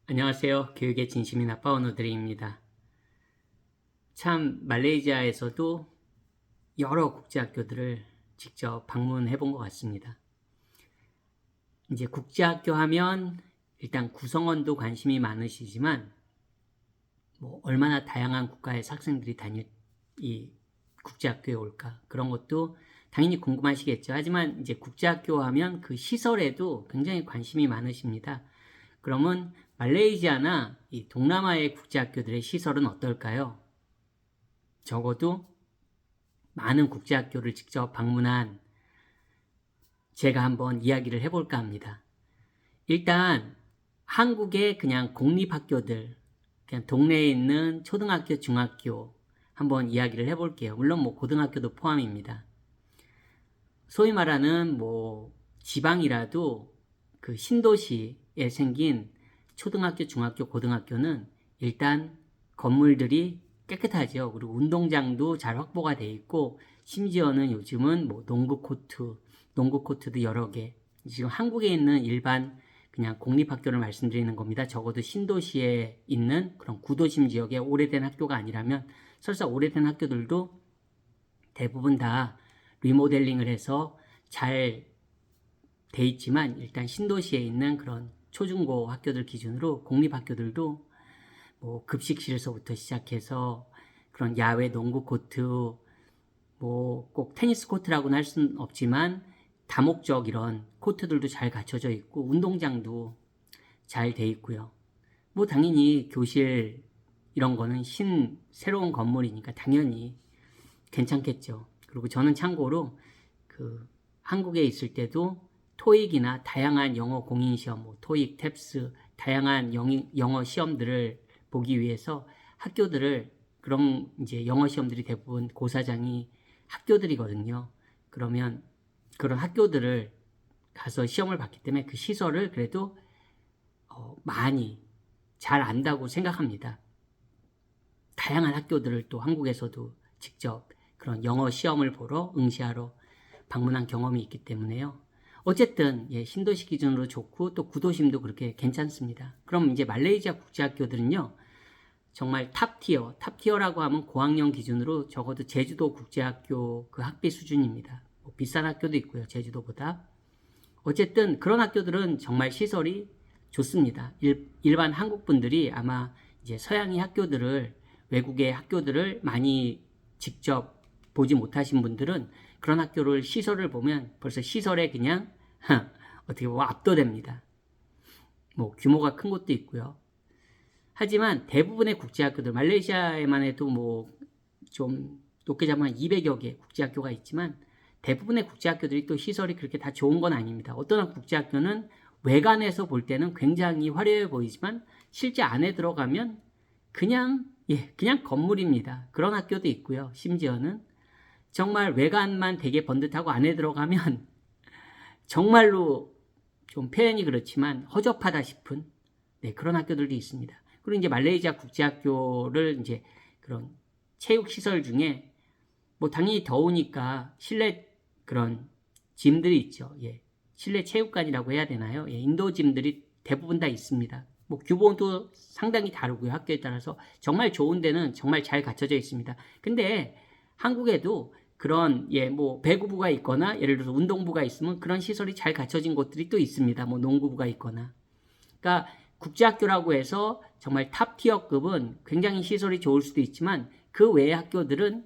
안녕하세요. 교육의 진심인 아빠 언어드림입니다. 참 말레이시아에서도 여러 국제학교들을 직접 방문해 본 것 같습니다. 이제 국제학교 하면 일단 구성원도 관심이 많으시지만 얼마나 다양한 국가의 학생들이 이 국제학교에 올까 그런 것도 당연히 궁금하시겠죠. 하지만 이제 국제학교 하면 그 시설에도 굉장히 관심이 많으십니다. 그러면 말레이시아나 이 동남아의 국제학교들의 시설은 어떨까요? 적어도 많은 국제학교를 직접 방문한 제가 한번 이야기를 해볼까 합니다. 일단 한국의 그냥 공립학교들, 그냥 동네에 있는 초등학교, 중학교 한번 이야기를 해볼게요. 물론 고등학교도 포함입니다. 소위 말하는 지방이라도 그 신도시에 생긴 초등학교, 중학교, 고등학교는 일단 건물들이 깨끗하죠. 그리고 운동장도 잘 확보가 돼 있고 심지어는 요즘은 농구 코트도 여러 개. 지금 한국에 있는 일반 그냥 공립학교를 말씀드리는 겁니다. 적어도 신도시에 있는 그런 구도심 지역의 오래된 학교가 아니라면 설사 오래된 학교들도 대부분 다 리모델링을 해서 잘 돼 있지만 일단 신도시에 있는 그런 초중고 학교들 기준으로 공립학교들도 급식실에서부터 시작해서 그런 야외 농구 코트, 꼭 테니스 코트라고는 할 수는 없지만 다목적 이런 코트들도 잘 갖춰져 있고 운동장도 잘 돼 있고요. 당연히 교실 이런 거는 새로운 건물이니까 당연히 괜찮겠죠. 그리고 저는 참고로 한국에 있을 때도 토익이나 다양한 영어 공인시험, 토익, 탭스, 다양한 영어 시험들을 보기 위해서 학교들을 그런 이제 영어 시험들이 대부분 고사장이 학교들이거든요. 그러면 그런 학교들을 가서 시험을 봤기 때문에 그 시설을 그래도 많이 잘 안다고 생각합니다. 다양한 학교들을 또 한국에서도 직접 그런 영어 시험을 보러 응시하러 방문한 경험이 있기 때문에요. 어쨌든 신도시 기준으로 좋고 또 구도심도 그렇게 괜찮습니다. 그럼 이제 말레이시아 국제학교들은요. 정말 탑티어라고 하면 고학년 기준으로 적어도 제주도 국제학교 그 학비 수준입니다. 비싼 학교도 있고요. 제주도보다. 어쨌든 그런 학교들은 정말 시설이 좋습니다. 일반 한국 분들이 아마 이제 서양의 학교들을 외국의 학교들을 많이 직접 보지 못하신 분들은 그런 학교를 시설을 보면 벌써 시설에 그냥 어떻게 보면 압도됩니다. 규모가 큰 곳도 있고요. 하지만 대부분의 국제학교들 말레이시아에만 해도 좀 높게 잡으면 200여 개 국제학교가 있지만 대부분의 국제학교들이 또 시설이 그렇게 다 좋은 건 아닙니다. 어떤 국제학교는 외관에서 볼 때는 굉장히 화려해 보이지만 실제 안에 들어가면 그냥 건물입니다. 그런 학교도 있고요. 심지어는 정말 외관만 되게 번듯하고 안에 들어가면 정말로 좀 표현이 그렇지만 허접하다 싶은 그런 학교들도 있습니다. 그리고 이제 말레이시아 국제학교를 이제 그런 체육 시설 중에 당연히 더우니까 실내 그런 짐들이 있죠. 실내 체육관이라고 해야 되나요? 인도어 짐들이 대부분 다 있습니다. 규모도 상당히 다르고요. 학교에 따라서 정말 좋은 데는 정말 잘 갖춰져 있습니다. 근데 한국에도 그런 배구부가 있거나 예를 들어서 운동부가 있으면 그런 시설이 잘 갖춰진 곳들이 또 있습니다. 농구부가 있거나. 그러니까 국제학교라고 해서 정말 탑티어급은 굉장히 시설이 좋을 수도 있지만 그 외의 학교들은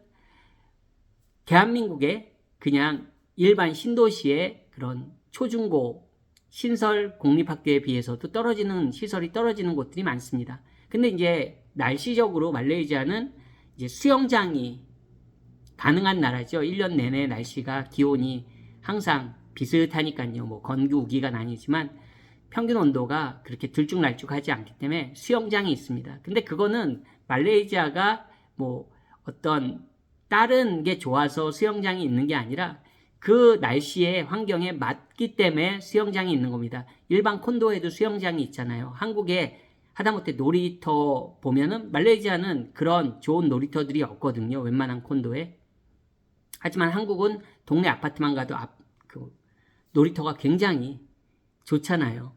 대한민국의 그냥 일반 신도시의 그런 초중고 신설 공립학교에 비해서도 시설이 떨어지는 곳들이 많습니다. 근데 이제 날씨적으로 말레이시아는 이제 수영장이 가능한 나라죠. 1년 내내 날씨가 기온이 항상 비슷하니까요. 건기 우기가 아니지만 평균 온도가 그렇게 들쭉날쭉하지 않기 때문에 수영장이 있습니다. 근데 그거는 말레이시아가 어떤 다른 게 좋아서 수영장이 있는 게 아니라 그 날씨의 환경에 맞기 때문에 수영장이 있는 겁니다. 일반 콘도에도 수영장이 있잖아요. 한국에 하다못해 놀이터 보면은 말레이시아는 그런 좋은 놀이터들이 없거든요. 웬만한 콘도에. 하지만 한국은 동네 아파트만 가도 놀이터가 굉장히 좋잖아요.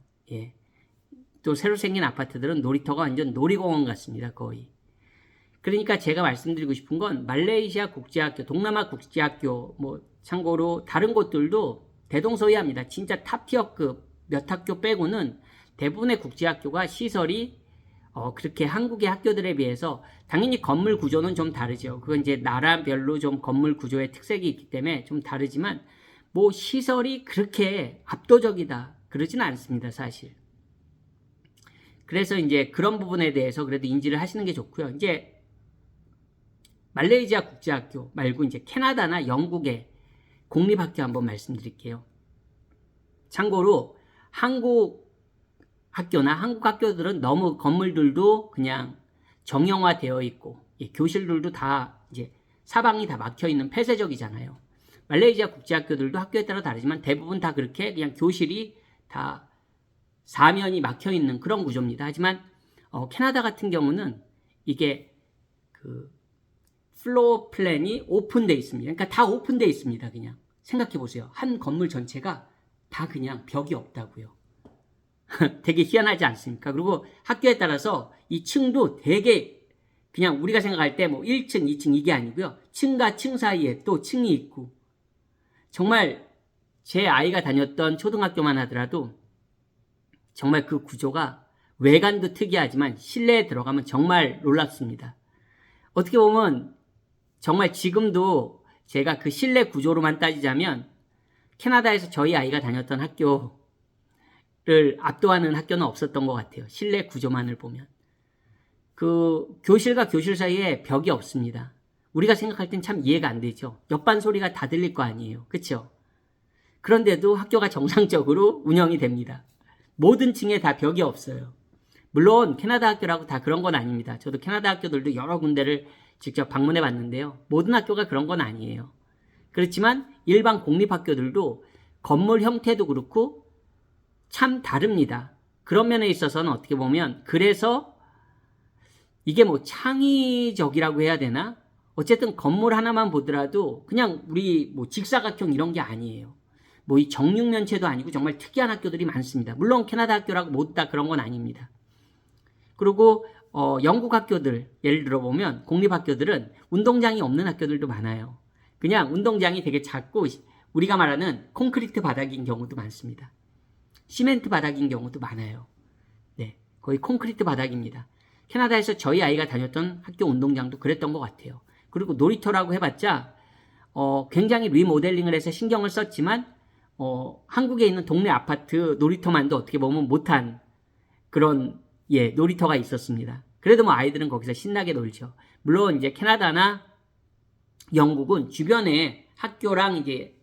또 새로 생긴 아파트들은 놀이터가 완전 놀이공원 같습니다. 거의. 그러니까 제가 말씀드리고 싶은 건 말레이시아 국제학교, 동남아 국제학교, 뭐 참고로 다른 곳들도 대동소이합니다. 진짜 탑티어급 몇 학교 빼고는 대부분의 국제학교가 시설이 그렇게 한국의 학교들에 비해서 당연히 건물 구조는 좀 다르죠. 그건 이제 나라별로 좀 건물 구조의 특색이 있기 때문에 좀 다르지만 뭐 시설이 그렇게 압도적이다 그러진 않습니다, 사실. 그래서 이제 그런 부분에 대해서 그래도 인지를 하시는 게 좋고요. 이제 말레이시아 국제학교 말고 이제 캐나다나 영국의 공립학교 한번 말씀드릴게요. 참고로 한국 학교나 한국 학교들은 너무 건물들도 그냥 정형화되어 있고 교실들도 다 이제 사방이 다 막혀 있는 폐쇄적이잖아요. 말레이시아 국제학교들도 학교에 따라 다르지만 대부분 다 그렇게 그냥 교실이 다 사면이 막혀 있는 그런 구조입니다. 하지만 캐나다 같은 경우는 이게 그 플로어 플랜이 오픈되어 있습니다. 그러니까 다 오픈되어 있습니다. 그냥 생각해 보세요. 한 건물 전체가 다 그냥 벽이 없다고요. 되게 희한하지 않습니까? 그리고 학교에 따라서 이 층도 되게 그냥 우리가 생각할 때 뭐 1층, 2층 이게 아니고요. 층과 층 사이에 또 층이 있고 정말 제 아이가 다녔던 초등학교만 하더라도 정말 그 구조가 외관도 특이하지만 실내에 들어가면 정말 놀랍습니다. 어떻게 보면 정말 지금도 제가 그 실내 구조로만 따지자면 캐나다에서 저희 아이가 다녔던 학교를 압도하는 학교는 없었던 것 같아요. 실내 구조만을 보면. 그 교실과 교실 사이에 벽이 없습니다. 우리가 생각할 땐 참 이해가 안 되죠. 옆반 소리가 다 들릴 거 아니에요. 그렇죠? 그런데도 학교가 정상적으로 운영이 됩니다. 모든 층에 다 벽이 없어요. 물론 캐나다 학교라고 다 그런 건 아닙니다. 저도 캐나다 학교들도 여러 군데를 직접 방문해 봤는데요. 모든 학교가 그런 건 아니에요. 그렇지만 일반 공립학교들도 건물 형태도 그렇고 참 다릅니다. 그런 면에 있어서는 어떻게 보면 그래서 이게 뭐 창의적이라고 해야 되나? 어쨌든 건물 하나만 보더라도 그냥 우리 뭐 직사각형 이런 게 아니에요. 뭐 이 정육면체도 아니고 정말 특이한 학교들이 많습니다. 물론 캐나다 학교라고 모두 다 그런 건 아닙니다. 그리고 영국 학교들 예를 들어보면 공립학교들은 운동장이 없는 학교들도 많아요. 그냥 운동장이 되게 작고 우리가 말하는 콘크리트 바닥인 경우도 많습니다. 시멘트 바닥인 경우도 많아요. 네, 거의 콘크리트 바닥입니다. 캐나다에서 저희 아이가 다녔던 학교 운동장도 그랬던 것 같아요. 그리고 놀이터라고 해봤자 굉장히 리모델링을 해서 신경을 썼지만 한국에 있는 동네 아파트 놀이터만도 어떻게 보면 못한 그런 놀이터가 있었습니다. 그래도 뭐 아이들은 거기서 신나게 놀죠. 물론 이제 캐나다나 영국은 주변에 학교랑 이제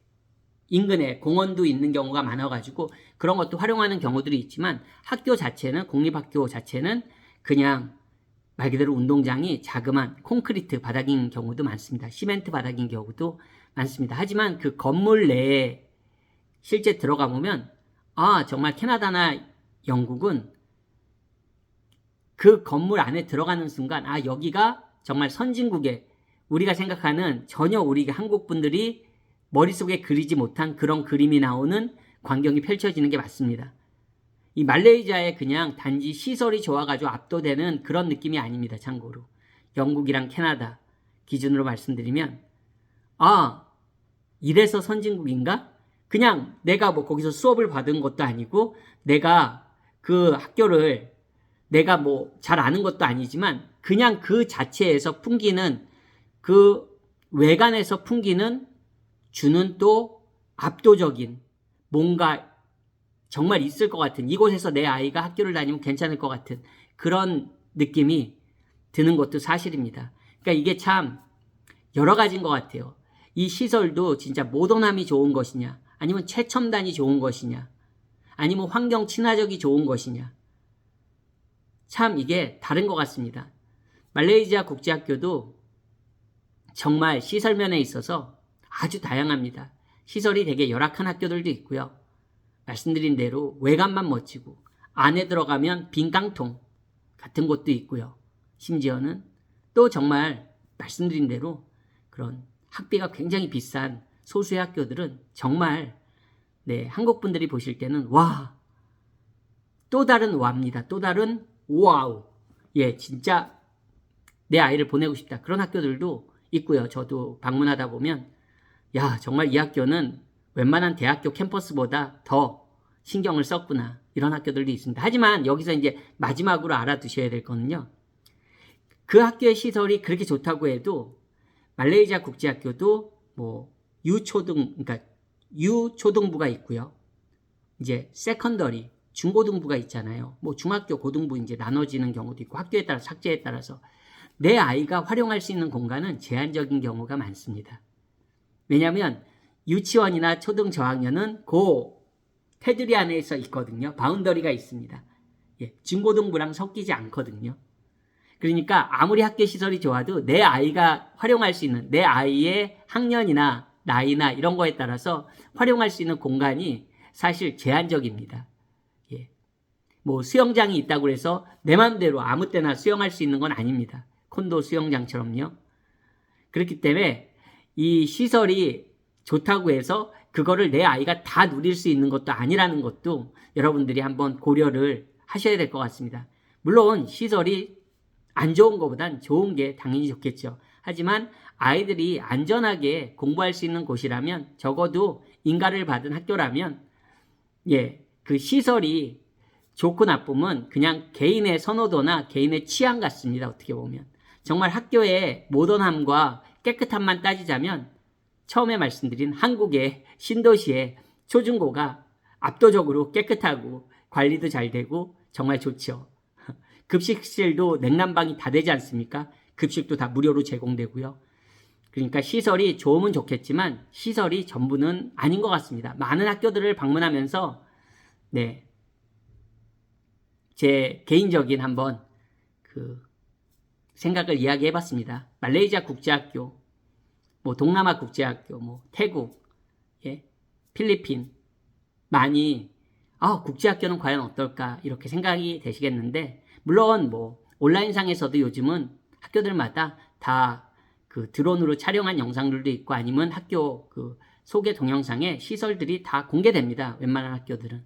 인근에 공원도 있는 경우가 많아가지고 그런 것도 활용하는 경우들이 있지만 학교 자체는 공립학교 자체는 그냥 말 그대로 운동장이 자그만 콘크리트 바닥인 경우도 많습니다. 시멘트 바닥인 경우도 많습니다. 하지만 그 건물 내에 실제 들어가 보면 정말 캐나다나 영국은 그 건물 안에 들어가는 순간 여기가 정말 선진국에 우리가 생각하는 전혀 우리 한국 분들이 머릿속에 그리지 못한 그런 그림이 나오는 광경이 펼쳐지는 게 맞습니다. 이 말레이시아에 그냥 단지 시설이 좋아가지고 압도되는 그런 느낌이 아닙니다. 참고로 영국이랑 캐나다 기준으로 말씀드리면 이래서 선진국인가? 그냥 내가 뭐 거기서 수업을 받은 것도 아니고 내가 그 학교를 내가 뭐 잘 아는 것도 아니지만 그냥 그 자체에서 풍기는 그 외관에서 풍기는 주는 또 압도적인 뭔가 정말 있을 것 같은 이곳에서 내 아이가 학교를 다니면 괜찮을 것 같은 그런 느낌이 드는 것도 사실입니다. 그러니까 이게 참 여러 가지인 것 같아요. 이 시설도 진짜 모던함이 좋은 것이냐 아니면 최첨단이 좋은 것이냐 아니면 환경 친화적이 좋은 것이냐 참 이게 다른 것 같습니다. 말레이시아 국제학교도 정말 시설면에 있어서 아주 다양합니다. 시설이 되게 열악한 학교들도 있고요. 말씀드린 대로 외관만 멋지고 안에 들어가면 빈 깡통 같은 곳도 있고요. 심지어는 또 정말 말씀드린 대로 그런 학비가 굉장히 비싼 소수의 학교들은 정말 한국 분들이 보실 때는 와 또 다른 와입니다. 또 다른 와우. 예, 진짜 내 아이를 보내고 싶다. 그런 학교들도 있고요. 저도 방문하다 보면 야, 정말 이 학교는 웬만한 대학교 캠퍼스보다 더 신경을 썼구나. 이런 학교들도 있습니다. 하지만 여기서 이제 마지막으로 알아두셔야 될 거는요. 그 학교의 시설이 그렇게 좋다고 해도 말레이시아 국제학교도 뭐 그러니까 유초등부가 있고요. 이제 세컨더리, 중고등부가 있잖아요. 뭐 중학교, 고등부 이제 나눠지는 경우도 있고 학교에 따라 학제에 따라서 내 아이가 활용할 수 있는 공간은 제한적인 경우가 많습니다. 왜냐하면 유치원이나 초등 저학년은 그 테두리 안에서 있거든요. 바운더리가 있습니다. 예, 중고등부랑 섞이지 않거든요. 그러니까 아무리 학교 시설이 좋아도 내 아이가 활용할 수 있는 내 아이의 학년이나 나이나 이런 거에 따라서 활용할 수 있는 공간이 사실 제한적입니다. 예. 뭐 수영장이 있다고 해서 내 마음대로 아무 때나 수영할 수 있는 건 아닙니다. 콘도 수영장처럼요. 그렇기 때문에 이 시설이 좋다고 해서 그거를 내 아이가 다 누릴 수 있는 것도 아니라는 것도 여러분들이 한번 고려를 하셔야 될 것 같습니다. 물론 시설이 안 좋은 것보단 좋은 게 당연히 좋겠죠. 하지만 아이들이 안전하게 공부할 수 있는 곳이라면 적어도 인가를 받은 학교라면 예, 그 시설이 좋고 나쁨은 그냥 개인의 선호도나 개인의 취향 같습니다. 어떻게 보면. 정말 학교의 모던함과 깨끗함만 따지자면 처음에 말씀드린 한국의 신도시의 초중고가 압도적으로 깨끗하고 관리도 잘 되고 정말 좋죠. 급식실도 냉난방이 다 되지 않습니까? 급식도 다 무료로 제공되고요. 그러니까 시설이 좋으면 좋겠지만 시설이 전부는 아닌 것 같습니다. 많은 학교들을 방문하면서 네, 제 개인적인 한번 그 생각을 이야기해봤습니다. 말레이시아 국제학교, 뭐 동남아 국제학교, 뭐 태국, 예, 필리핀 많이 국제학교는 과연 어떨까 이렇게 생각이 되시겠는데 물론 뭐 온라인상에서도 요즘은 학교들마다 다 그 드론으로 촬영한 영상들도 있고 아니면 학교 그 소개 동영상에 시설들이 다 공개됩니다. 웬만한 학교들은.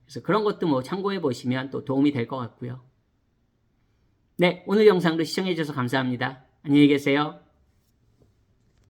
그래서 그런 것도 뭐 참고해 보시면 또 도움이 될 것 같고요. 네, 오늘 영상도 시청해 주셔서 감사합니다. 안녕히 계세요.